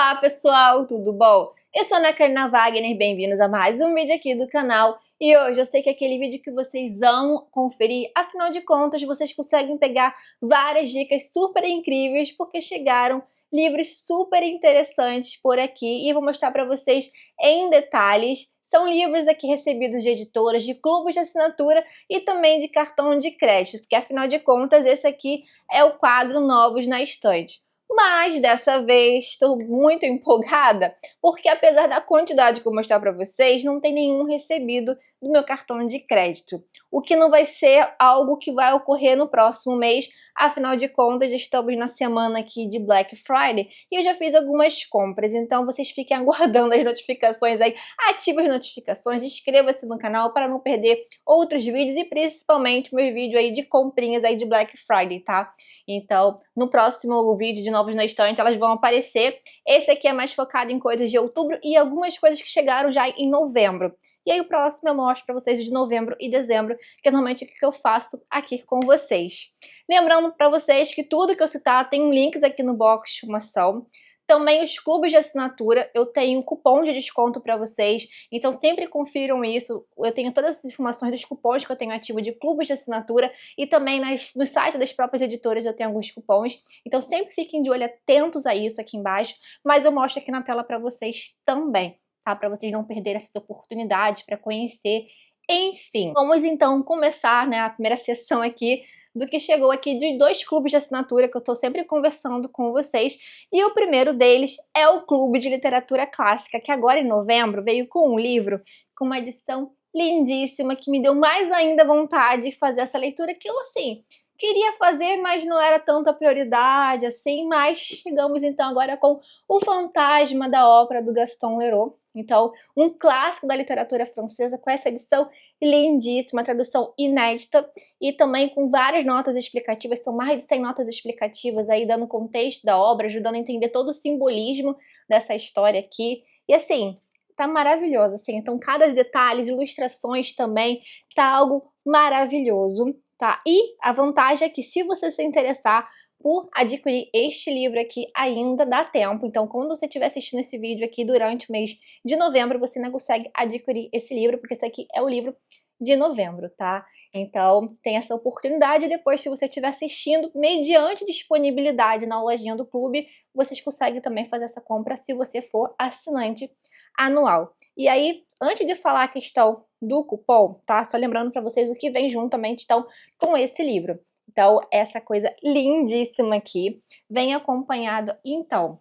Olá pessoal, tudo bom? Eu sou a Ana Karina Wagner, bem-vindos a mais um vídeo aqui do canal. E hoje eu sei que é aquele vídeo que vocês amam conferir, afinal de contas vocês conseguem pegar várias dicas super incríveis porque chegaram livros super interessantes por aqui e eu vou mostrar para vocês em detalhes. São livros aqui recebidos de editoras, de clubes de assinatura e também de cartão de crédito, porque afinal de contas esse aqui é o quadro Novos na Estante. Mas dessa vez estou muito empolgada, porque apesar da quantidade que eu vou mostrar para vocês, não tem nenhum recebido do meu cartão de crédito. O que não vai ser algo que vai ocorrer no próximo mês, afinal de contas estamos na semana aqui de Black Friday e eu já fiz algumas compras, então vocês fiquem aguardando as notificações aí, ative as notificações, inscreva-se no canal para não perder outros vídeos e principalmente meus vídeos aí de comprinhas aí de Black Friday, tá? Então, no próximo vídeo de Novos na Estante, elas vão aparecer. Esse aqui é mais focado em coisas de outubro e algumas coisas que chegaram já em novembro. E aí o próximo eu mostro para vocês de novembro e dezembro, que é normalmente o que eu faço aqui com vocês. Lembrando para vocês que tudo que eu citar tem links aqui no box de informação. Também os clubes de assinatura, eu tenho cupom de desconto para vocês, então sempre confiram isso. Eu tenho todas as informações dos cupons que eu tenho ativo de clubes de assinatura e também no site das próprias editoras eu tenho alguns cupons, então sempre fiquem de olho atentos a isso aqui embaixo, mas eu mostro aqui na tela para vocês também, tá? Para vocês não perderem essas oportunidades para conhecer. Enfim, vamos então começar, né, a primeira sessão aqui do que chegou aqui de dois clubes de assinatura que eu estou sempre conversando com vocês. E o primeiro deles é o Clube de Literatura Clássica, que agora em novembro veio com um livro com uma edição lindíssima que me deu mais ainda vontade de fazer essa leitura que eu, assim, queria fazer, mas não era tanta prioridade, assim, mas chegamos então agora com O Fantasma da Ópera do Gaston Leroux. Então, um clássico da literatura francesa com essa edição lindíssima, tradução inédita e também com várias notas explicativas, são mais de 100 notas explicativas aí dando contexto da obra, ajudando a entender todo o simbolismo dessa história aqui. E assim, tá maravilhoso, assim, então cada detalhe, ilustrações também, tá algo maravilhoso, tá? E a vantagem é que se você se interessar por adquirir este livro aqui ainda dá tempo, então quando você estiver assistindo esse vídeo aqui durante o mês de novembro, você ainda consegue adquirir esse livro, porque esse aqui é o livro de novembro, tá? Então tem essa oportunidade, depois se você estiver assistindo, mediante disponibilidade na lojinha do clube, vocês conseguem também fazer essa compra se você for assinante anual. E aí, antes de falar a questão do cupom, tá? Só lembrando para vocês o que vem juntamente então com esse livro. Então, essa coisa lindíssima aqui vem acompanhado, então,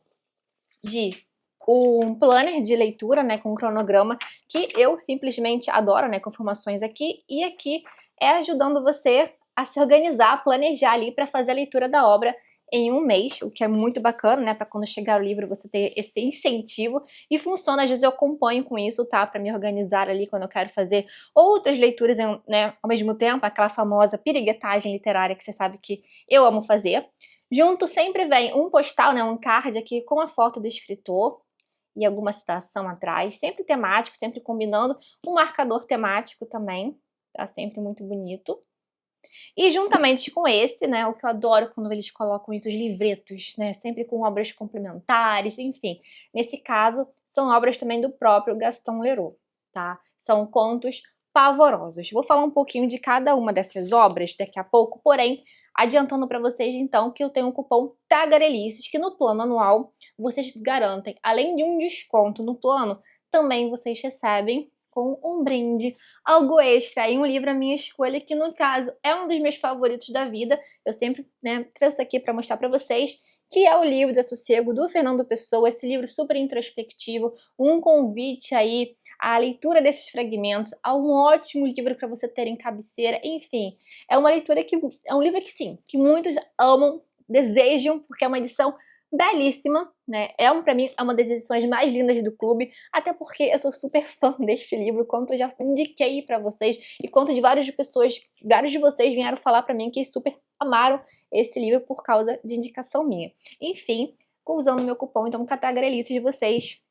de um planner de leitura, né, com um cronograma, que eu simplesmente adoro, né, com informações aqui, e aqui é ajudando você a se organizar, planejar ali para fazer a leitura da obra em um mês, o que é muito bacana, né, para quando chegar o livro você ter esse incentivo, e funciona, às vezes eu acompanho com isso, tá, para me organizar ali quando eu quero fazer outras leituras, né, ao mesmo tempo, aquela famosa piriguetagem literária que você sabe que eu amo fazer. Junto sempre vem um postal, né, um card aqui com a foto do escritor e alguma citação atrás, sempre temático, sempre combinando, um marcador temático também, tá, sempre muito bonito. E juntamente com esse, né, o que eu adoro quando eles colocam isso, os livretos, né, sempre com obras complementares, enfim. Nesse caso, são obras também do próprio Gaston Leroux, tá? São contos pavorosos. Vou falar um pouquinho de cada uma dessas obras daqui a pouco, porém, adiantando para vocês então que eu tenho um cupom TAGARELICES, que no plano anual vocês garantem, além de um desconto no plano, também vocês recebem com um brinde, algo extra, e um livro à minha escolha, que no caso é um dos meus favoritos da vida. Eu sempre, né, trouxe aqui para mostrar para vocês, que é o livro Desassossego, do Fernando Pessoa, esse livro super introspectivo, um convite aí à leitura desses fragmentos, a um ótimo livro para você ter em cabeceira, enfim, é uma leitura que, é um livro que sim, que muitos amam, desejam, porque é uma edição belíssima, né? Para mim, é uma das edições mais lindas do clube, até porque eu sou super fã deste livro, quanto eu já indiquei para vocês, e quanto de vários de vocês vieram falar para mim que super amaram esse livro por causa de indicação minha. Enfim, usando meu cupom, então, Catagrelices de vocês,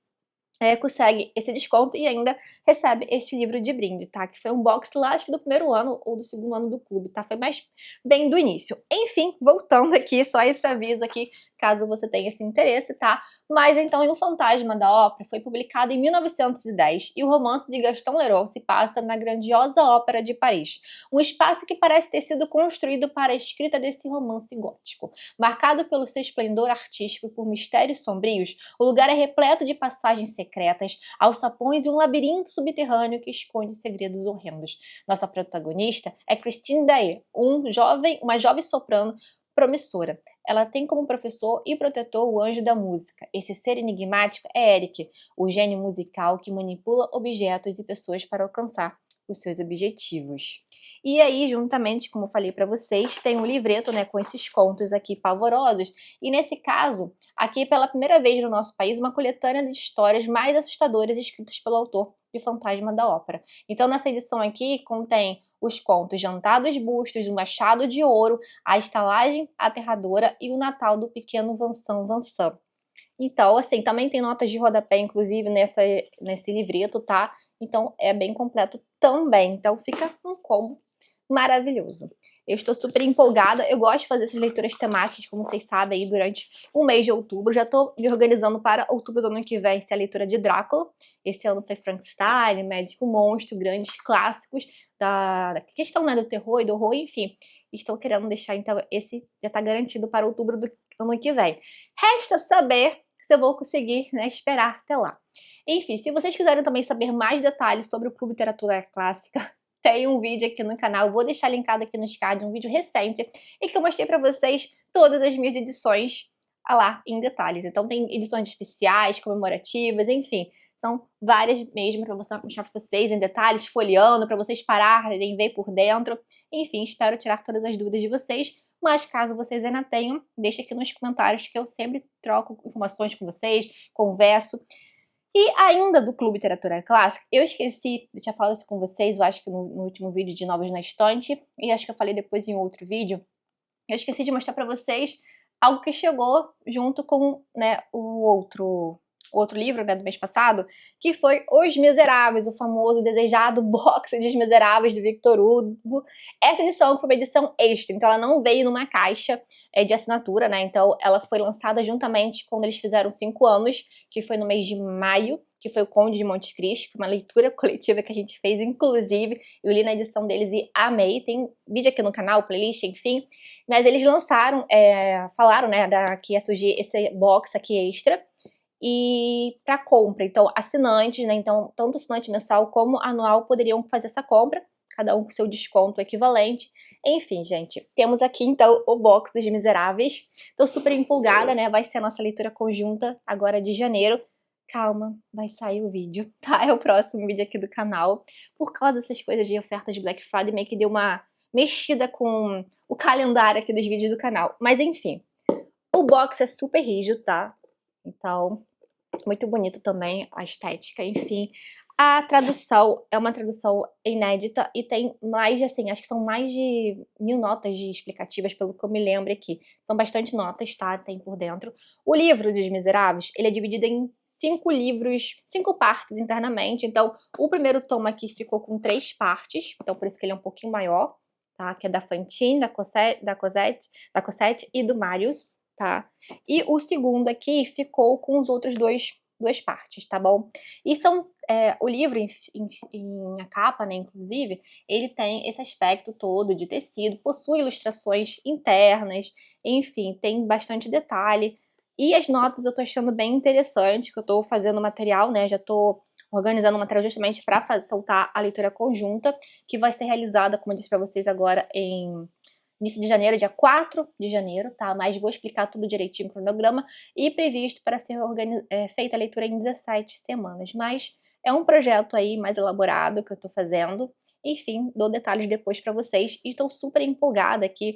consegue esse desconto e ainda recebe este livro de brinde, tá? Que foi um box lá, acho que do primeiro ano ou do segundo ano do clube, tá? Foi mais bem do início. Enfim, voltando aqui, só esse aviso aqui caso você tenha esse interesse, tá? Mas então, O Fantasma da Ópera foi publicado em 1910 e o romance de Gaston Leroux se passa na grandiosa Ópera de Paris, um espaço que parece ter sido construído para a escrita desse romance gótico. Marcado pelo seu esplendor artístico e por mistérios sombrios, o lugar é repleto de passagens secretas, alçapões e um labirinto subterrâneo que esconde segredos horrendos. Nossa protagonista é Christine Daae, uma jovem soprano promissora. Ela tem como professor e protetor o anjo da música. Esse ser enigmático é Eric, o gênio musical que manipula objetos e pessoas para alcançar os seus objetivos. E aí, juntamente, como eu falei para vocês, tem um livreto, né, com esses contos aqui pavorosos. E nesse caso, aqui pela primeira vez no nosso país, uma coletânea de histórias mais assustadoras escritas pelo autor de Fantasma da Ópera. Então, nessa edição aqui, contém os contos Jantar dos Bustos, O Machado de Ouro, A Estalagem Aterradora e O Natal do Pequeno Vincent. Então, assim, também tem notas de rodapé, inclusive, nesse livreto, tá? Então, é bem completo também. Então, fica um combo maravilhoso. Eu estou super empolgada, eu gosto de fazer essas leituras temáticas, como vocês sabem, aí durante o mês de outubro. Já estou me organizando para outubro do ano que vem ser a leitura de Drácula. Esse ano foi Frankenstein, Médico Monstro, grandes clássicos da questão, né, do terror e do horror, enfim. Estou querendo deixar, então, esse já está garantido para outubro do ano que vem. Resta saber se eu vou conseguir, né, esperar até lá. Enfim, se vocês quiserem também saber mais detalhes sobre o Clube Literatura Clássica, tem um vídeo aqui no canal, vou deixar linkado aqui nos cards, um vídeo recente, e que eu mostrei pra vocês todas as minhas edições lá em detalhes. Então tem edições especiais, comemorativas, enfim, são várias mesmo pra mostrar pra vocês em detalhes, folheando, pra vocês pararem, ver por dentro. Enfim, espero tirar todas as dúvidas de vocês, mas caso vocês ainda tenham, deixa aqui nos comentários que eu sempre troco informações com vocês, converso. E ainda do Clube Literatura Clássica, eu esqueci, eu tinha falado isso com vocês, eu acho que no último vídeo de Novos na Estante, e acho que eu falei depois em outro vídeo, eu esqueci de mostrar pra vocês algo que chegou junto com, né, o outro livro, né, do mês passado, que foi Os Miseráveis, o famoso desejado box de Os Miseráveis do Victor Hugo. Essa edição foi uma edição extra, então ela não veio numa caixa de assinatura, né, então ela foi lançada juntamente quando eles fizeram 5 anos, que foi no mês de maio, que foi o Conde de Monte Cristo, uma leitura coletiva que a gente fez, inclusive, eu li na edição deles e amei, tem vídeo aqui no canal, playlist, enfim, mas eles lançaram, falaram, né, que ia surgir esse box aqui extra, e para compra, então assinantes, né, então tanto assinante mensal como anual poderiam fazer essa compra, cada um com seu desconto equivalente. Enfim, gente, temos aqui então o box dos Miseráveis, tô super empolgada, né, vai ser a nossa leitura conjunta agora de janeiro. Calma, vai sair o vídeo, tá? É o próximo vídeo aqui do canal. Por causa dessas coisas de ofertas de Black Friday, meio que deu uma mexida com o calendário aqui dos vídeos do canal. Mas enfim, o box é super rígido, tá? Então, muito bonito também a estética, enfim. A tradução é uma tradução inédita e tem mais de, assim, acho que são mais de 1000 notas de explicativas, pelo que eu me lembro aqui. São bastante notas, tá? Tem por dentro. O livro dos Miseráveis, ele é dividido em 5 livros, 5 partes internamente. Então, o primeiro tomo aqui ficou com 3 partes, então por isso que ele é um pouquinho maior, tá? Que é da Fantine, da Cosette e do Marius, tá? E o segundo aqui ficou com os outros duas partes, tá bom? E são, o livro, em a capa, né, inclusive, ele tem esse aspecto todo de tecido, possui ilustrações internas, enfim, tem bastante detalhe. E as notas eu tô achando bem interessante, que eu tô fazendo material, né, já tô organizando o material justamente para soltar a leitura conjunta, que vai ser realizada, como eu disse pra vocês agora, em início de janeiro, dia 4 de janeiro, tá? Mas vou explicar tudo direitinho no cronograma, e previsto para ser feita a leitura em 17 semanas. Mas é um projeto aí mais elaborado que eu tô fazendo. Enfim, dou detalhes depois para vocês. E estou super empolgada aqui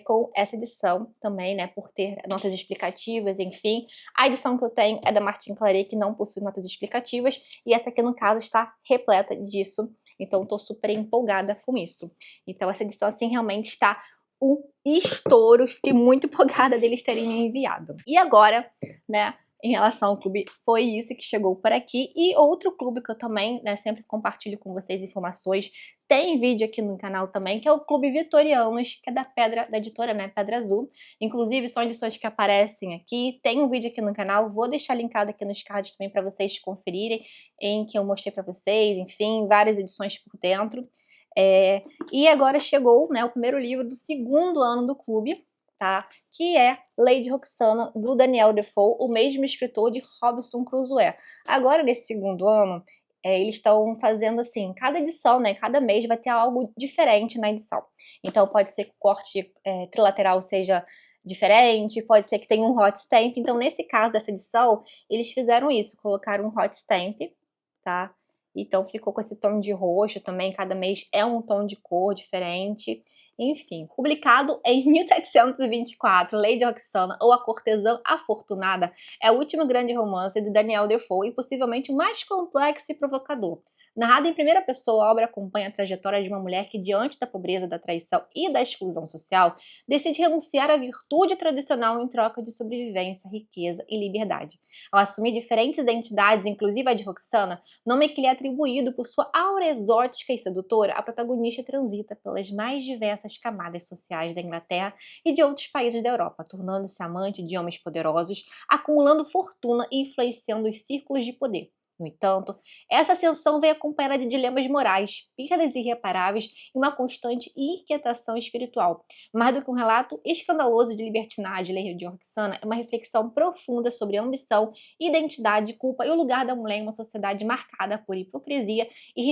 com essa edição também, né? Por ter notas explicativas, enfim. A edição que eu tenho é da Martin Claret, que não possui notas explicativas. E essa aqui, no caso, está repleta disso. Então, estou super empolgada com isso. Então, essa edição, assim, realmente está um estouro. Fiquei muito empolgada deles terem me enviado. E agora, né, em relação ao clube, foi isso que chegou por aqui. E outro clube que eu também, né, sempre compartilho com vocês informações, tem vídeo aqui no canal também, que é o Clube Vitorianos, que é da editora, né, Pedra Azul. Inclusive, são edições que aparecem aqui. Tem um vídeo aqui no canal, vou deixar linkado aqui nos cards também para vocês conferirem, em que eu mostrei para vocês, enfim, várias edições por dentro. E agora chegou, né, o primeiro livro do segundo ano do clube, tá? Que é Lady Roxana, do Daniel Defoe, o mesmo escritor de Robinson Crusoe. Agora, nesse segundo ano, eles estão fazendo assim, cada edição, né, cada mês vai ter algo diferente na edição. Então pode ser que o corte trilateral seja diferente, pode ser que tenha um hot stamp. Então nesse caso dessa edição, eles fizeram isso, colocaram um hot stamp, tá? Então ficou com esse tom de roxo também, cada mês é um tom de cor diferente. Enfim, publicado em 1724, Lady Roxana, ou A Cortesã Afortunada, é o último grande romance de Daniel Defoe e possivelmente o mais complexo e provocador. Narrada em primeira pessoa, a obra acompanha a trajetória de uma mulher que, diante da pobreza, da traição e da exclusão social, decide renunciar à virtude tradicional em troca de sobrevivência, riqueza e liberdade. Ao assumir diferentes identidades, inclusive a de Roxana, nome que lhe é atribuído por sua aura exótica e sedutora, a protagonista transita pelas mais diversas camadas sociais da Inglaterra e de outros países da Europa, tornando-se amante de homens poderosos, acumulando fortuna e influenciando os círculos de poder. No entanto, essa ascensão vem acompanhada de dilemas morais, perdas irreparáveis e uma constante inquietação espiritual. Mais do que um relato escandaloso de libertinagem, Lady Roxana é uma reflexão profunda sobre ambição, identidade, culpa e o lugar da mulher em uma sociedade marcada por hipocrisia e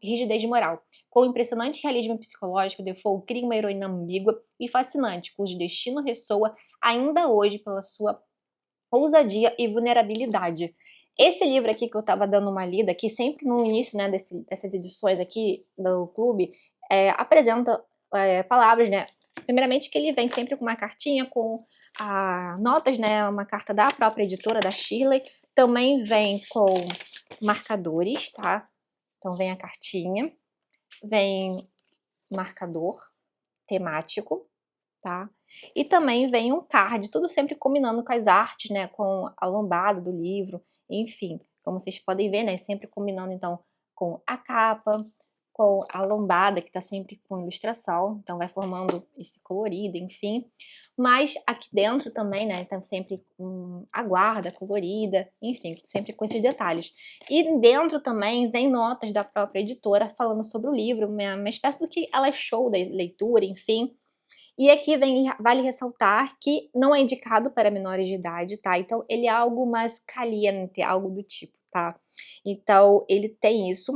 rigidez moral. Com o impressionante realismo psicológico, Defoe cria uma heroína ambígua e fascinante, cujo destino ressoa ainda hoje pela sua ousadia e vulnerabilidade. Esse livro aqui que eu estava dando uma lida, que sempre no início, né, dessas edições aqui do clube, apresenta palavras, né? Primeiramente que ele vem sempre com uma cartinha com notas, né? Uma carta da própria editora, da Shirley. Também vem com marcadores, tá? Então vem a cartinha, vem marcador temático, tá? E também vem um card, tudo sempre combinando com as artes, né? Com a lombada do livro, enfim. Como vocês podem ver, né? Sempre combinando, então, com a capa, com a lombada, que tá sempre com ilustração. Então, vai formando esse colorido, enfim. Mas aqui dentro também, né? Então, sempre a guarda colorida, enfim, sempre com esses detalhes. E dentro também vem notas da própria editora falando sobre o livro, uma espécie do que ela achou da leitura, enfim. E aqui vale ressaltar que não é indicado para menores de idade, tá? Então, ele é algo mais caliente, algo do tipo, tá? Então, ele tem isso,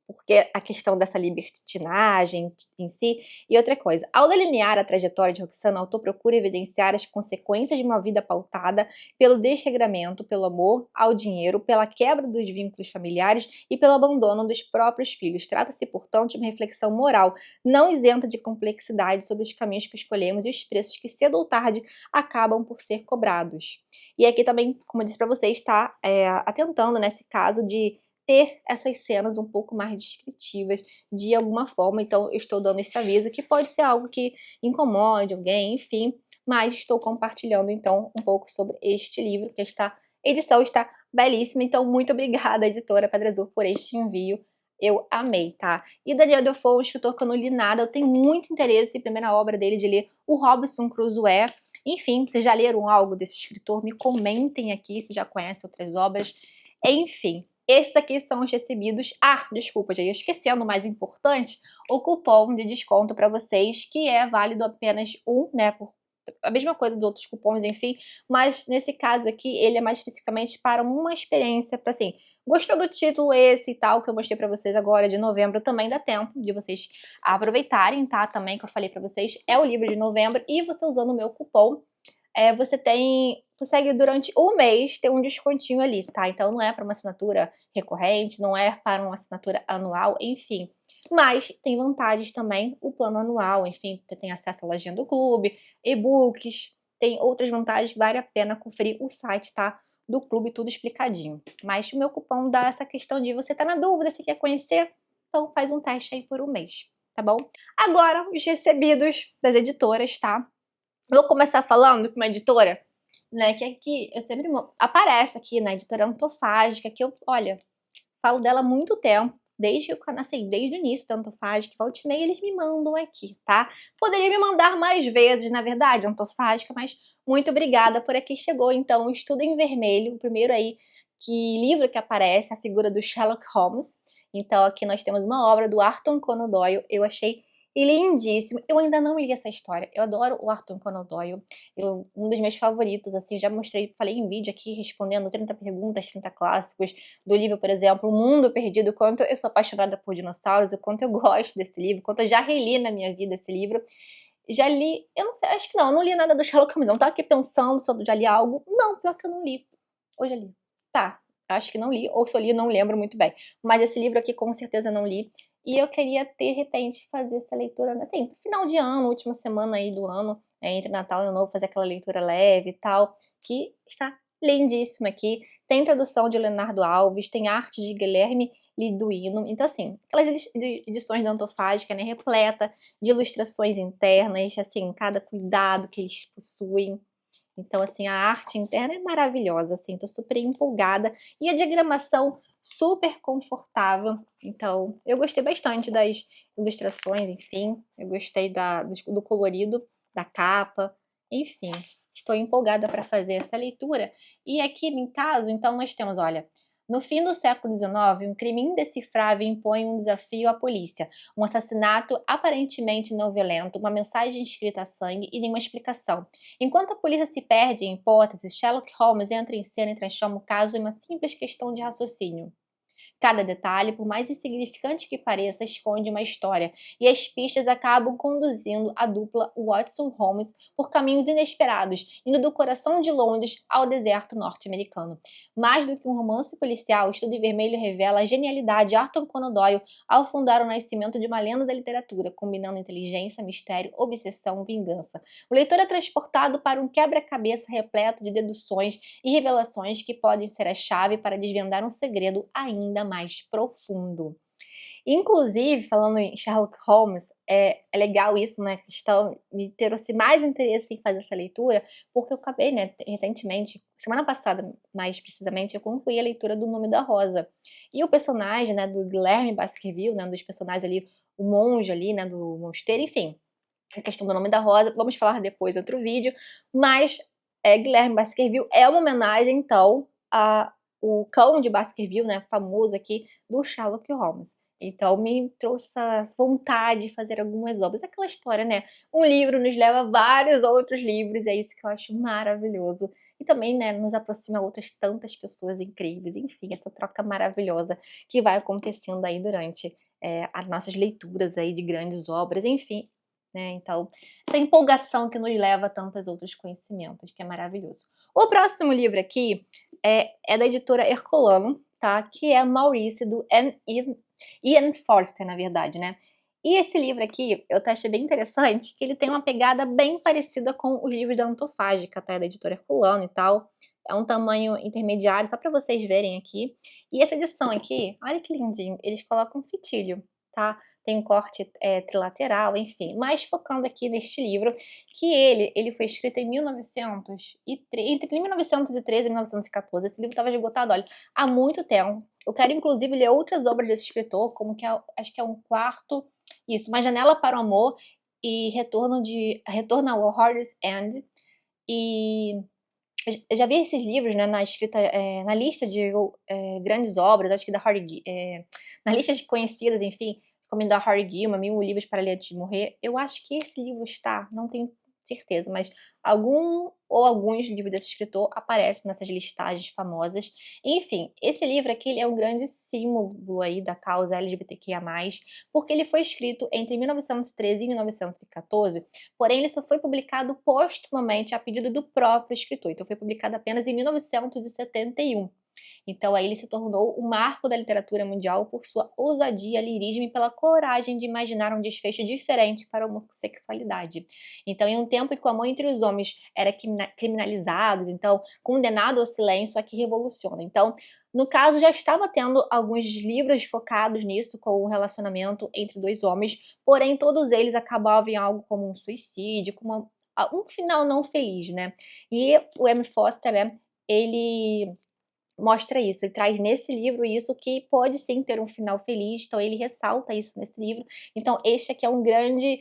porque a questão dessa libertinagem em si. E outra coisa, ao delinear a trajetória de Roxana, o autor procura evidenciar as consequências de uma vida pautada pelo desregramento, pelo amor ao dinheiro, pela quebra dos vínculos familiares e pelo abandono dos próprios filhos. Trata-se, portanto, de uma reflexão moral, não isenta de complexidade sobre os caminhos que escolhemos e os preços que cedo ou tarde acabam por ser cobrados. E aqui também, como eu disse para vocês, está atentando nesse caso de ter essas cenas um pouco mais descritivas de alguma forma. Então eu estou dando esse aviso, que pode ser algo que incomode alguém, enfim, mas estou compartilhando então um pouco sobre este livro, que esta edição está belíssima. Então muito obrigada, editora Pedra Azul, por este envio. Eu amei, tá? E Daniel Defoe, um escritor que eu não li nada, eu tenho muito interesse, primeira obra dele, de ler o Robinson Crusoe. Enfim, vocês já leram algo desse escritor? Me comentem aqui se já conhecem outras obras. Enfim, esses aqui são os recebidos. Desculpa, já ia esquecendo o mais importante, o cupom de desconto para vocês, que é válido apenas né, por a mesma coisa dos outros cupons, enfim, mas nesse caso aqui, ele é mais especificamente para uma experiência, para assim, gostou do título esse e tal, que eu mostrei para vocês agora, de novembro, também dá tempo de vocês aproveitarem, tá? Também, que eu falei para vocês, é o livro de novembro, e você usando o meu cupom, você consegue durante um mês ter um descontinho ali, tá? Então não é para uma assinatura recorrente, não é para uma assinatura anual, enfim. Mas tem vantagens também, o plano anual, enfim, você tem acesso à lojinha do clube, e-books, tem outras vantagens, vale a pena conferir o site, tá? Do clube, tudo explicadinho. Mas o meu cupom dá essa questão de você tá na dúvida, se quer conhecer, então faz um teste aí por um mês, tá bom? Agora, os recebidos das editoras, tá? Vou começar falando com uma editora né, que aqui eu sempre aparece aqui na Editora Antofágica, que eu, olha, falo dela há muito tempo, desde o assim, desde o início da Antofágica, volta e meia eles me mandam aqui, tá? Poderia me mandar mais vezes, na verdade, Antofágica, mas muito obrigada por aqui chegou, então, o Estudo em Vermelho, o primeiro aí livro que aparece, a figura do Sherlock Holmes. Então aqui nós temos uma obra do Arthur Conan Doyle, eu achei lindíssimo. Eu ainda não li essa história, eu adoro o Arthur Conan Doyle, um dos meus favoritos, assim, já mostrei, falei em vídeo aqui, respondendo 30 perguntas, 30 clássicos do livro, por exemplo, O Mundo Perdido, o quanto eu sou apaixonada por dinossauros, o quanto eu gosto desse livro, o quanto eu já reli na minha vida esse livro. Já li, eu não sei, acho que não, eu não li nada do Sherlock Holmes, não, tava aqui pensando se eu já li algo. Não, pior que eu não li. Ou já li? Tá, acho que não li, ou se eu li, não lembro muito bem. Mas esse livro aqui com certeza não li. E eu queria, de repente, fazer essa leitura, assim, final de ano, última semana aí do ano, entre Natal e Ano Novo, fazer aquela leitura leve e tal, que está lindíssima aqui. Tem tradução de Leonardo Alves, tem arte de Guilherme Liduino. Então, assim, aquelas edições da Antofágica, né, repleta de ilustrações internas, assim, cada cuidado que eles possuem. Então, assim, a arte interna é maravilhosa, assim, tô super empolgada. E a diagramação super confortável. Então, eu gostei bastante das ilustrações, enfim. Eu gostei do colorido da capa, enfim. Estou empolgada para fazer essa leitura. E aqui, em caso, então, nós temos, olha, no fim do século XIX, um crime indecifrável impõe um desafio à polícia. Um assassinato aparentemente não violento, uma mensagem escrita a sangue e nenhuma explicação. Enquanto a polícia se perde em hipóteses, Sherlock Holmes entra em cena e transforma o caso em uma simples questão de raciocínio. Cada detalhe, por mais insignificante que pareça, esconde uma história, e as pistas acabam conduzindo a dupla Watson-Holmes por caminhos inesperados, indo do coração de Londres ao deserto norte-americano. Mais do que um romance policial, o Estudo em Vermelho revela a genialidade de Arthur Conan Doyle ao fundar o nascimento de uma lenda da literatura, combinando inteligência, mistério, obsessão, vingança. O leitor é transportado para um quebra-cabeça repleto de deduções e revelações que podem ser a chave para desvendar um segredo ainda mais profundo. Inclusive, falando em Sherlock Holmes, é legal isso, né, questão me ter assim, mais interesse em fazer essa leitura, porque eu acabei, né, recentemente, semana passada, mais precisamente, eu concluí a leitura do Nome da Rosa. E o personagem, né, do Guilherme Baskerville, né, um dos personagens ali, o monge ali, né, do mosteiro, enfim, a questão do Nome da Rosa, vamos falar depois em outro vídeo, mas Guilherme Baskerville é uma homenagem, então, o cão de Baskerville, né, famoso aqui, do Sherlock Holmes. Então me trouxe essa vontade de fazer algumas obras. Aquela história, né? Um livro nos leva a vários outros livros, é isso que eu acho maravilhoso. E também, né, nos aproxima a outras tantas pessoas incríveis. Enfim, essa troca maravilhosa que vai acontecendo aí durante as nossas leituras aí de grandes obras, enfim, né? Então, essa empolgação que nos leva a tantos outros conhecimentos, que é maravilhoso. O próximo livro aqui é da editora Herculano, tá? Que é Maurice, do Ian Forster, na verdade, né? E esse livro aqui, eu achei bem interessante, que ele tem uma pegada bem parecida com os livros da Antofágica, tá? Da editora Herculano e tal. É um tamanho intermediário, só para vocês verem aqui. E essa edição aqui, olha que lindinho, eles colocam fitilho, tá? Tem um corte trilateral, enfim. Mas focando aqui neste livro, que ele foi escrito em 1903, entre 1913 e 1914. Esse livro estava esgotado, olha, há muito tempo. Eu quero, inclusive, ler outras obras desse escritor, como que acho que é um quarto, isso, Uma Janela para o Amor e Retorno ao Hoard's End. E eu já vi esses livros, né, na lista de grandes obras, acho que da na lista de conhecidas, enfim, como da Harry Gilman, 1000 livros para ler antes de morrer. Eu acho que esse livro está, não tenho certeza, mas alguns livros desse escritor aparecem nessas listagens famosas. Enfim, esse livro aqui ele é um grande símbolo aí da causa LGBTQIA+, porque ele foi escrito entre 1913 e 1914, porém ele só foi publicado postumamente a pedido do próprio escritor, então foi publicado apenas em 1971. Então aí ele se tornou o marco da literatura mundial por sua ousadia, lirismo e pela coragem de imaginar um desfecho diferente para a homossexualidade. Então, em um tempo em que o amor entre os homens era criminalizado, então condenado ao silêncio, é que revoluciona. Então, no caso, já estava tendo alguns livros focados nisso, com o relacionamento entre dois homens, porém todos eles acabavam em algo como um suicídio, como um final não feliz, né. E o M. Foster, né, ele mostra isso, ele traz nesse livro isso que pode sim ter um final feliz, então ele ressalta isso nesse livro. Então este aqui é um grande,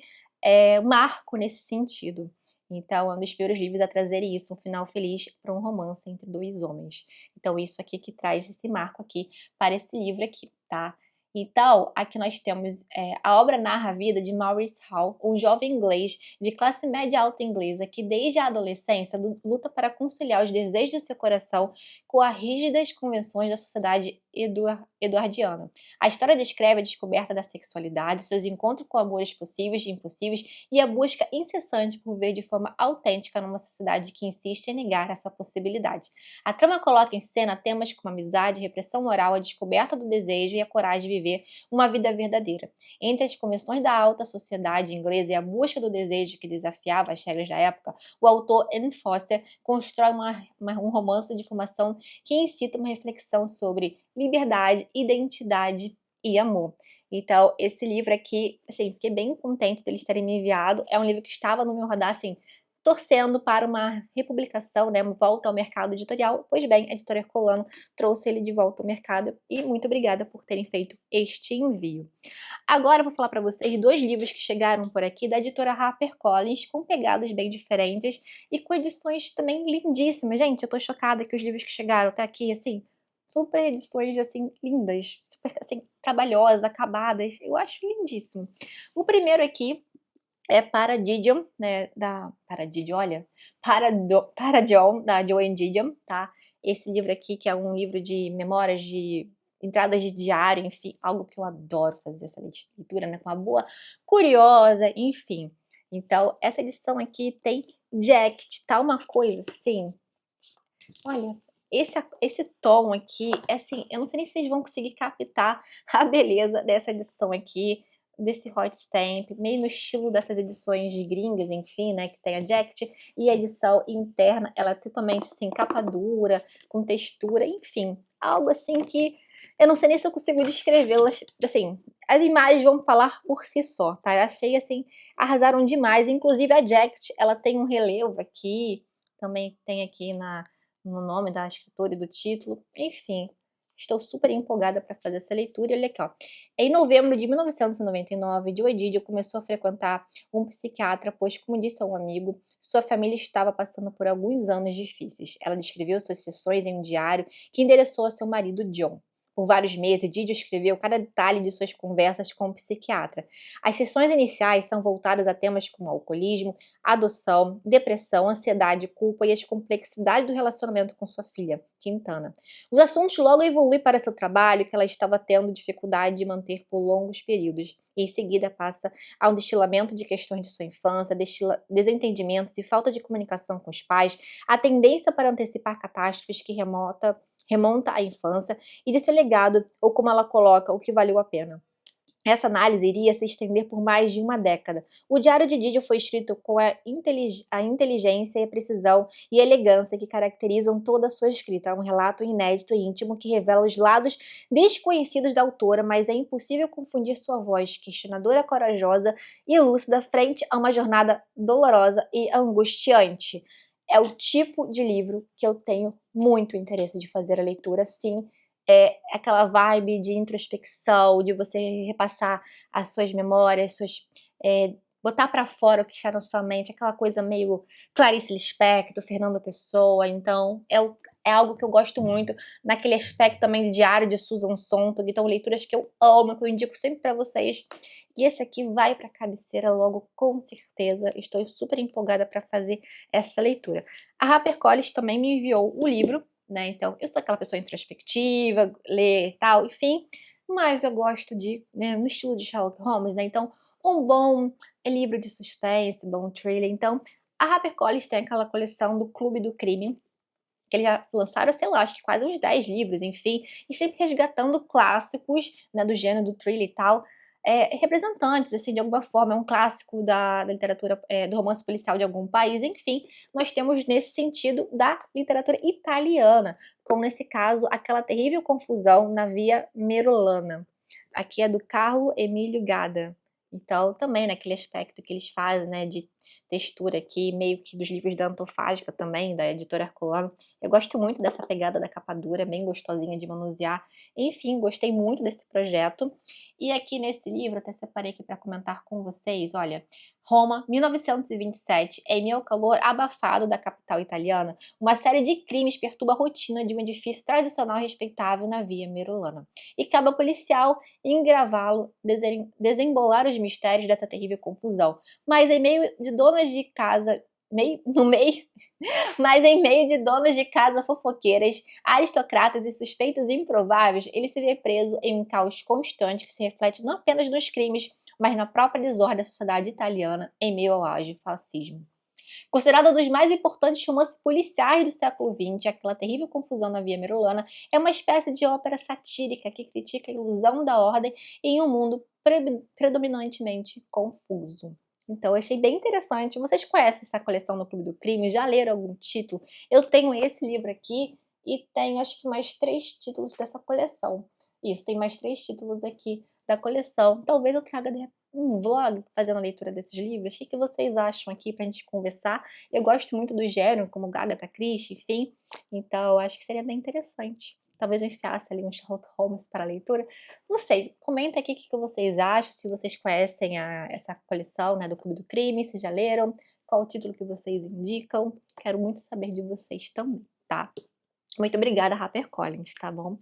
marco nesse sentido. Então é um dos primeiros livros a trazer isso, um final feliz para um romance entre 2 homens. Então isso aqui que traz esse marco aqui para esse livro aqui, tá. Então, aqui nós temos, a obra narra a vida de Maurice Hall, um jovem inglês de classe média alta inglesa que desde a adolescência luta para conciliar os desejos de seu coração com as rígidas convenções da sociedade eduardiana. A história descreve a descoberta da sexualidade, seus encontros com amores possíveis e impossíveis e a busca incessante por ver de forma autêntica numa sociedade que insiste em negar essa possibilidade. A trama coloca em cena temas como amizade, repressão moral, a descoberta do desejo e a coragem de viver uma vida verdadeira. Entre as convenções da alta sociedade inglesa e a busca do desejo que desafiava as regras da época, o autor M. Foster constrói um romance de formação que incita uma reflexão sobre liberdade, identidade e amor. Então, esse livro aqui, assim, fiquei bem contente deles terem me enviado. É um livro que estava no meu radar, assim, torcendo para uma republicação, né, uma volta ao mercado editorial. Pois bem, a editora Herculano trouxe ele de volta ao mercado e muito obrigada por terem feito este envio. Agora eu vou falar para vocês 2 livros que chegaram por aqui da editora HarperCollins, com pegadas bem diferentes e com edições também lindíssimas. Gente, eu tô chocada que os livros que chegaram até aqui, assim, super edições, assim, lindas, super, assim, trabalhosas, acabadas. Eu acho lindíssimo. O primeiro aqui é Paradiddon, né, da Paradiddon, olha, Paradiddon, da Joanne Didion, tá. Esse livro aqui, que é um livro de memórias, de entradas de diário, enfim, algo que eu adoro fazer essa leitura, né, com uma boa curiosa, enfim. Então, essa edição aqui tem jacket, tá uma coisa assim, olha, esse tom aqui, é assim, eu não sei nem se vocês vão conseguir captar a beleza dessa edição aqui, desse hot stamp, meio no estilo dessas edições de gringas, enfim, né, que tem a jacket, e a edição interna, ela é totalmente, assim, capa dura, com textura, enfim, algo assim que eu não sei nem se eu consigo descrevê-las, assim, as imagens vão falar por si só, tá? Eu achei, assim, arrasaram demais, inclusive a jacket, ela tem um relevo aqui, também tem aqui no nome da escritora e do título, enfim, estou super empolgada para fazer essa leitura. E olha aqui, ó. Em novembro de 1999, Joe Didio começou a frequentar um psiquiatra, pois, como disse a um amigo, sua família estava passando por alguns anos difíceis. Ela descreveu suas sessões em um diário que endereçou a seu marido John. Por vários meses, Didio escreveu cada detalhe de suas conversas com o psiquiatra. As sessões iniciais são voltadas a temas como alcoolismo, adoção, depressão, ansiedade, culpa e as complexidades do relacionamento com sua filha, Quintana. Os assuntos logo evoluem para seu trabalho, que ela estava tendo dificuldade de manter por longos períodos. E em seguida passa ao destilamento de questões de sua infância, desentendimentos e falta de comunicação com os pais, a tendência para antecipar catástrofes que remonta à infância e de seu legado, ou como ela coloca, o que valeu a pena. Essa análise iria se estender por mais de uma década. O Diário de Didio foi escrito com a inteligência e a precisão e elegância que caracterizam toda a sua escrita. É um relato inédito e íntimo que revela os lados desconhecidos da autora, mas é impossível confundir sua voz questionadora, corajosa e lúcida frente a uma jornada dolorosa e angustiante. É o tipo de livro que eu tenho muito interesse de fazer a leitura, sim, aquela vibe de introspecção, de você repassar as suas memórias, botar pra fora o que está na sua mente, aquela coisa meio Clarice Lispector, Fernando Pessoa, então é algo que eu gosto muito, naquele aspecto também de Diário de Susan Sontag, então leituras que eu amo, que eu indico sempre pra vocês. E esse aqui vai pra cabeceira logo, com certeza, estou super empolgada pra fazer essa leitura. A HarperCollins também me enviou o livro, né, então eu sou aquela pessoa introspectiva, ler e tal, enfim, mas eu gosto de, né, no estilo de Sherlock Holmes, né, então um bom livro de suspense, bom thriller. Então a HarperCollins tem aquela coleção do Clube do Crime, que eles já lançaram, sei lá, acho que quase uns 10 livros, enfim, e sempre resgatando clássicos, né, do gênero do thriller e tal, representantes, assim, de alguma forma, é um clássico da literatura, do romance policial de algum país, enfim, nós temos nesse sentido da literatura italiana, como nesse caso, Aquela Terrível Confusão na Via Merulana. Aqui é do Carlo Emilio Gada. Então, também naquele aspecto que eles fazem, né, de textura aqui, meio que dos livros da Antofágica também, da editora Herculano. Eu gosto muito dessa pegada da capa dura, bem gostosinha de manusear. Enfim, gostei muito desse projeto. E aqui nesse livro, até separei aqui para comentar com vocês, olha, Roma, 1927, em meio ao calor abafado da capital italiana, uma série de crimes perturba a rotina de um edifício tradicional e respeitável na Via Merulana. E cabe ao policial engravá-lo, desembolar os mistérios dessa terrível confusão. Mas em meio de donas de casa, no meio, mas em meio de donas de casa fofoqueiras, aristocratas e suspeitos improváveis, ele se vê preso em um caos constante que se reflete não apenas nos crimes, mas na própria desordem da sociedade italiana em meio ao auge do fascismo. Considerado um dos mais importantes romances policiais do século XX, aquela terrível confusão na Via Merulana é uma espécie de ópera satírica que critica a ilusão da ordem em um mundo predominantemente confuso. Então, eu achei bem interessante. Vocês conhecem essa coleção no Clube do Crime? Já leram algum título? Eu tenho esse livro aqui e tenho, acho que, mais 3 títulos dessa coleção. Isso, tem mais 3 títulos aqui da coleção. Talvez eu traga um vlog fazendo a leitura desses livros. O que vocês acham aqui pra gente conversar? Eu gosto muito do gênero, como Agatha Christie, enfim. Então, eu acho que seria bem interessante. Talvez eu enfiasse ali um Sherlock Holmes para a leitura. Não sei, comenta aqui o que vocês acham, se vocês conhecem essa coleção, né, do Clube do Crime, se já leram, qual o título que vocês indicam. Quero muito saber de vocês também, tá? Muito obrigada, HarperCollins, tá bom?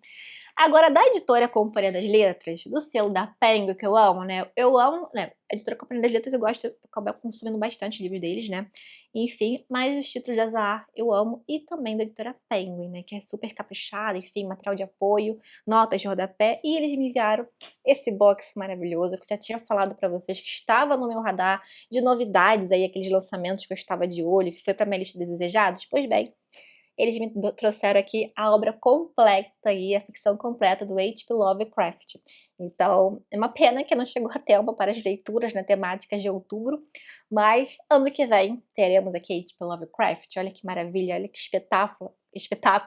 Agora, da editora Companhia das Letras, do selo da Penguin, que eu amo, né? Eu amo, né? A editora Companhia das Letras, eu acabo consumindo bastante livros deles, né? Enfim, mas os títulos de Azar eu amo. E também da editora Penguin, né? Que é super caprichada, enfim, material de apoio, notas de rodapé. E eles me enviaram esse box maravilhoso, que eu já tinha falado pra vocês, que estava no meu radar de novidades aí, aqueles lançamentos que eu estava de olho, que foi pra minha lista de desejados. Pois bem, eles me trouxeram aqui a obra completa e a ficção completa do H.P. Lovecraft. Então, é uma pena que não chegou a tempo para as leituras na temática de outubro, mas ano que vem teremos aqui H.P. Lovecraft. Olha que maravilha, olha que espetáculo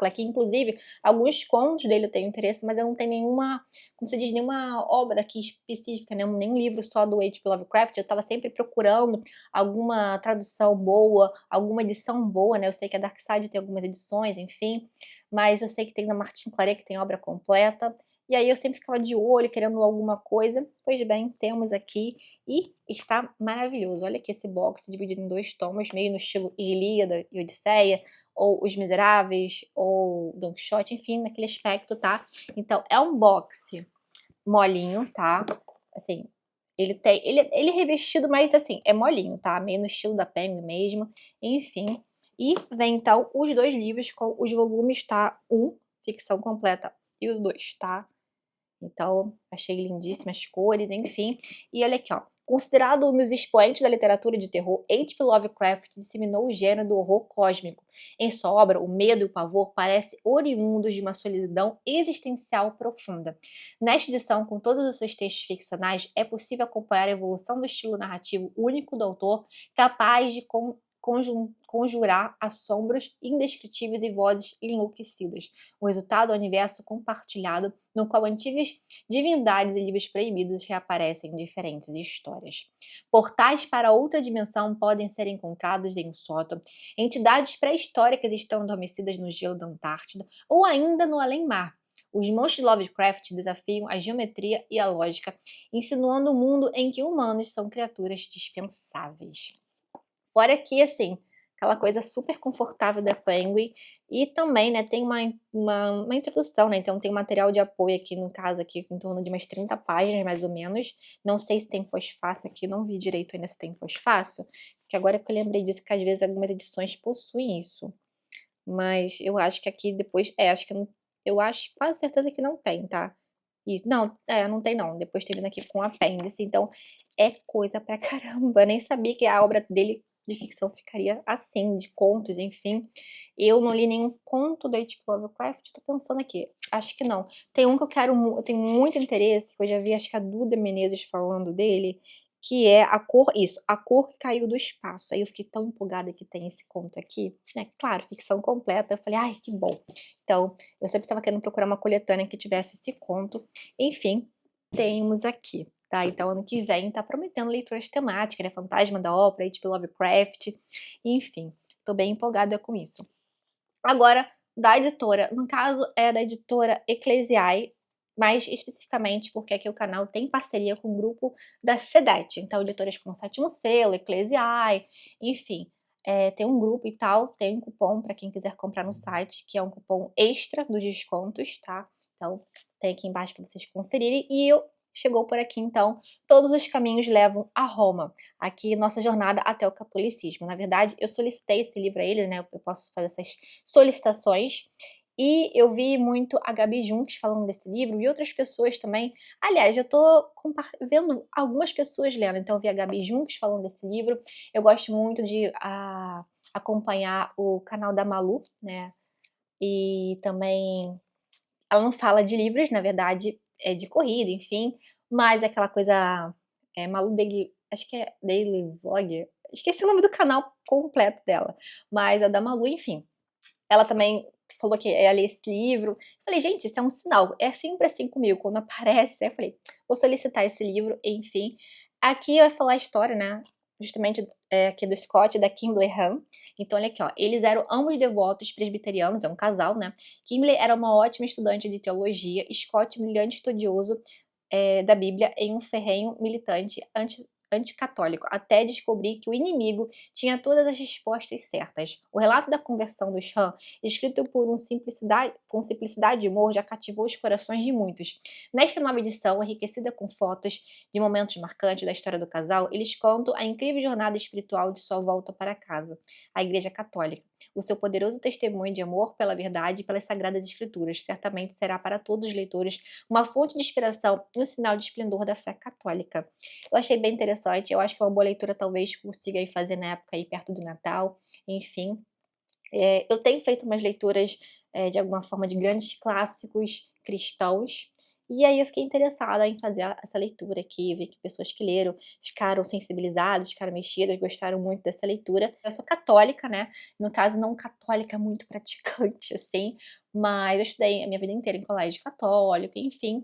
aqui. Inclusive, alguns contos dele eu tenho interesse, mas eu não tenho nenhuma, como se diz, nenhuma obra aqui específica, né? Nenhum livro só do H.P. Lovecraft. Eu estava sempre procurando alguma tradução boa, alguma edição boa, né? Eu sei que a Dark Side tem algumas edições, enfim, mas eu sei que tem da Martin Claret, que tem obra completa. E aí eu sempre ficava de olho, querendo alguma coisa. Pois bem, temos aqui e está maravilhoso. Olha aqui esse box dividido em 2 tomos, meio no estilo Ilíada e Odisseia, ou Os Miseráveis, ou Don Quixote, enfim, naquele aspecto, tá? Então, é um box molinho, tá? Assim, ele é revestido, mas assim, é molinho, tá? Meio no estilo da Penguin mesmo, enfim. E vem, então, os 2 livros com os volumes, tá? Ficção completa, e o 2, tá? Então, achei lindíssimas cores, enfim. E olha aqui, ó. Considerado um dos expoentes da literatura de terror, H.P. Lovecraft disseminou o gênero do horror cósmico. Em sua obra, o medo e o pavor parecem oriundos de uma solidão existencial profunda. Nesta edição, com todos os seus textos ficcionais, é possível acompanhar a evolução do estilo narrativo único do autor, capaz de conjurar assombros indescritíveis e vozes enlouquecidas. O resultado é um universo compartilhado no qual antigas divindades e livros proibidos reaparecem em diferentes histórias. Portais para outra dimensão podem ser encontrados em um sótão. Entidades pré-históricas estão adormecidas no gelo da Antártida ou ainda no além-mar. Os monstros de Lovecraft desafiam a geometria e a lógica, insinuando um mundo em que humanos são criaturas dispensáveis. Fora que, assim, aquela coisa super confortável da Penguin. E também, né, tem uma introdução, né? Então tem um material de apoio aqui, no caso aqui, em torno de umas 30 páginas, mais ou menos. Não sei se tem pós-fácil aqui, não vi direito ainda se tem pós-fácil. Porque agora que eu lembrei disso, que às vezes algumas edições possuem isso. Mas eu acho que aqui depois, acho que eu acho quase certeza que não tem, tá? E, não, não tem não. Depois termina aqui com apêndice, então é coisa pra caramba. Eu nem sabia que a obra dele de ficção ficaria assim, de contos, enfim. Eu não li nenhum conto do H.P. Lovecraft, tô pensando aqui, acho que não. Tem um que eu tenho muito interesse, que eu já vi, acho que a Duda Menezes falando dele, que é A Cor que Caiu do Espaço. Aí eu fiquei tão empolgada que tem esse conto aqui, né? Claro, ficção completa. Eu falei, ai, que bom. Então, eu sempre estava querendo procurar uma coletânea que tivesse esse conto. Enfim, temos aqui, tá? Então ano que vem tá prometendo leituras temáticas, né? Fantasma da Ópera, H.P. Lovecraft, enfim, tô bem empolgada com isso. Agora, da editora, no caso é da editora Eclesiai, mais especificamente porque aqui o canal tem parceria com o grupo da SEDET, então editoras como Sétimo Selo, Eclesiai, enfim, tem um grupo e tal, tem um cupom para quem quiser comprar no site, que é um cupom extra dos descontos, tá? Então tem aqui embaixo para vocês conferirem, e chegou por aqui então, Todos os Caminhos Levam a Roma, aqui nossa jornada até o catolicismo. Na verdade, eu solicitei esse livro a ele, né, eu posso fazer essas solicitações, e eu vi muito a Gabi Junques falando desse livro e outras pessoas também. Aliás, eu tô vendo algumas pessoas lendo, então eu vi a Gabi Junques falando desse livro. Eu gosto muito de acompanhar o canal da Malu, né, e também ela não fala de livros, na verdade, é de corrida, enfim, mas é aquela coisa, Malu Daily, acho que é Daily Vlog, esqueci o nome do canal completo dela, mas a da Malu, enfim, ela também falou que ia ler esse livro. Falei, gente, isso é um sinal, é sempre assim comigo, quando aparece, eu falei, vou solicitar esse livro, enfim. Aqui vai falar a história, né, justamente aqui do Scott e da Kimberly Han. Então, olha aqui, ó, eles eram ambos devotos presbiterianos, é um casal, né. Kimberly era uma ótima estudante de teologia, Scott brilhante estudioso da Bíblia em um ferrenho militante anticatólico, até descobrir que o inimigo tinha todas as respostas certas. O relato da conversão do Chan, escrito com simplicidade e humor, já cativou os corações de muitos. Nesta nova edição, enriquecida com fotos de momentos marcantes da história do casal, eles contam a incrível jornada espiritual de sua volta para casa, a Igreja Católica. O seu poderoso testemunho de amor pela verdade e pelas Sagradas Escrituras certamente será para todos os leitores uma fonte de inspiração e um sinal de esplendor da fé católica. Eu achei bem interessante, eu acho que é uma boa leitura, talvez consiga aí fazer na época aí perto do Natal, enfim. Eu tenho feito umas leituras, de alguma forma, de grandes clássicos cristãos, e aí eu fiquei interessada em fazer essa leitura aqui, ver que pessoas que leram ficaram sensibilizadas, ficaram mexidas, gostaram muito dessa leitura. Eu sou católica, né, no caso não católica muito praticante, assim, mas eu estudei a minha vida inteira em colégio católico, enfim,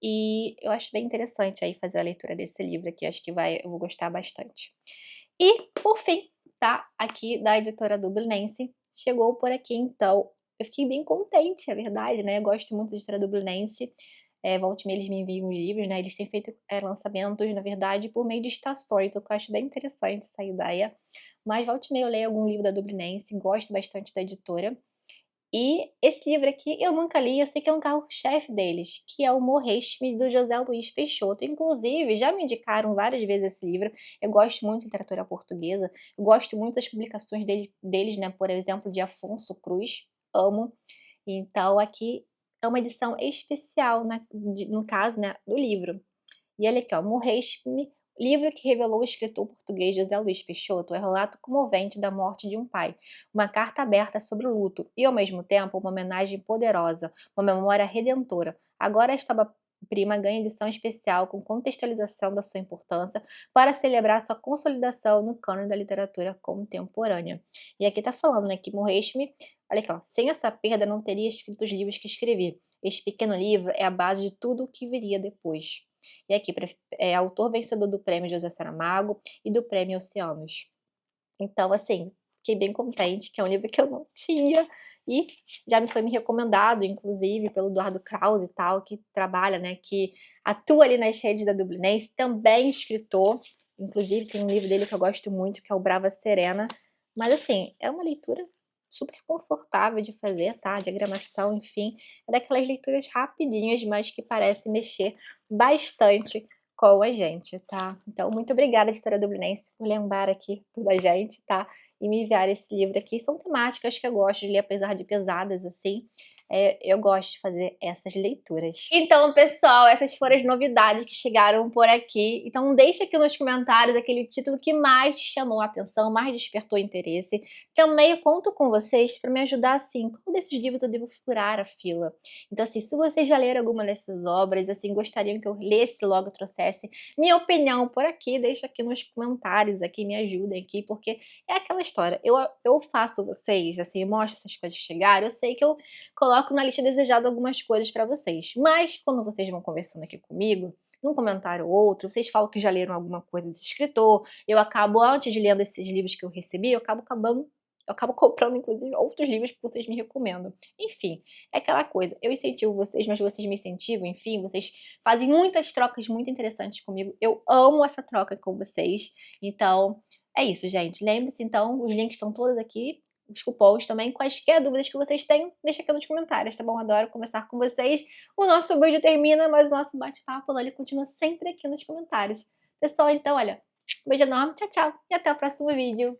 e eu acho bem interessante aí fazer a leitura desse livro aqui, acho que eu vou gostar bastante. E, por fim, tá, aqui da editora Dublinense, chegou por aqui então, eu fiquei bem contente, é verdade, né, eu gosto muito da editora Dublinense, volta e meia eles me enviam os livros, né, eles têm feito, lançamentos, na verdade, por meio de estações, o que eu acho bem interessante essa ideia, mas volta e meia eu leio algum livro da Dublinense, gosto bastante da editora, e esse livro aqui eu nunca li, eu sei que é um carro-chefe deles, que é o Morresme, do José Luiz Peixoto. Inclusive, já me indicaram várias vezes esse livro. Eu gosto muito de literatura portuguesa, eu gosto muito das publicações deles, né? Por exemplo, de Afonso Cruz, amo. Então, aqui é uma edição especial, no caso, né, do livro. E olha aqui, ó, Morresme, livro que revelou o escritor português José Luiz Peixoto, é um relato comovente da morte de um pai, uma carta aberta sobre o luto e, ao mesmo tempo, uma homenagem poderosa, uma memória redentora. Agora esta obra-prima ganha edição especial com contextualização da sua importância para celebrar sua consolidação no cânone da literatura contemporânea. E aqui tá falando, né, que Morresme, olha aqui, ó, sem essa perda não teria escrito os livros que escrevi. Este pequeno livro é a base de tudo o que viria depois. E aqui, autor vencedor do Prêmio José Saramago e do Prêmio Oceanos. Então, assim, fiquei bem contente, que é um livro que eu não tinha e já me recomendado, inclusive, pelo Eduardo Krause e tal, que trabalha, né, que atua ali nas redes da Dublinense, também escritor. Inclusive, tem um livro dele que eu gosto muito, que é o Brava Serena. Mas, assim, é uma leitura super confortável de fazer, tá? Diagramação, enfim. É daquelas leituras rapidinhas, mas que parece mexer bastante com a gente, tá? Então, muito obrigada, editora Dublinense, por lembrar aqui da gente, tá? E me enviar esse livro aqui. São temáticas que eu gosto de ler, apesar de pesadas, assim. Eu gosto de fazer essas leituras. Então, pessoal, essas foram as novidades que chegaram por aqui. Então, deixa aqui nos comentários aquele título que mais te chamou a atenção, mais despertou interesse. Também eu conto com vocês para me ajudar, assim, qual desses livros eu devo furar a fila. Então, assim, se vocês já leram alguma dessas obras, assim, gostariam que eu lesse logo, trouxesse minha opinião por aqui, deixa aqui nos comentários, aqui, me ajudem aqui, porque é aquela história, eu faço vocês, assim, mostro essas coisas que chegaram, eu sei que eu coloco na lista desejada algumas coisas para vocês, mas quando vocês vão conversando aqui comigo, num comentário ou outro, vocês falam que já leram alguma coisa desse escritor, eu acabo, antes de lendo esses livros que eu recebi, eu acabo comprando, inclusive, outros livros que vocês me recomendam. Enfim, é aquela coisa, eu incentivo vocês, mas vocês me incentivam, enfim, vocês fazem muitas trocas muito interessantes comigo. Eu amo essa troca com vocês. Então, é isso, gente. Lembre-se, então, os links estão todos aqui, os cupons também. Quaisquer dúvidas que vocês tenham, deixa aqui nos comentários, tá bom? Adoro conversar com vocês. O nosso vídeo termina, mas o nosso bate-papo, ele continua sempre aqui nos comentários. Pessoal, então, olha, um beijo enorme, tchau, tchau, e até o próximo vídeo.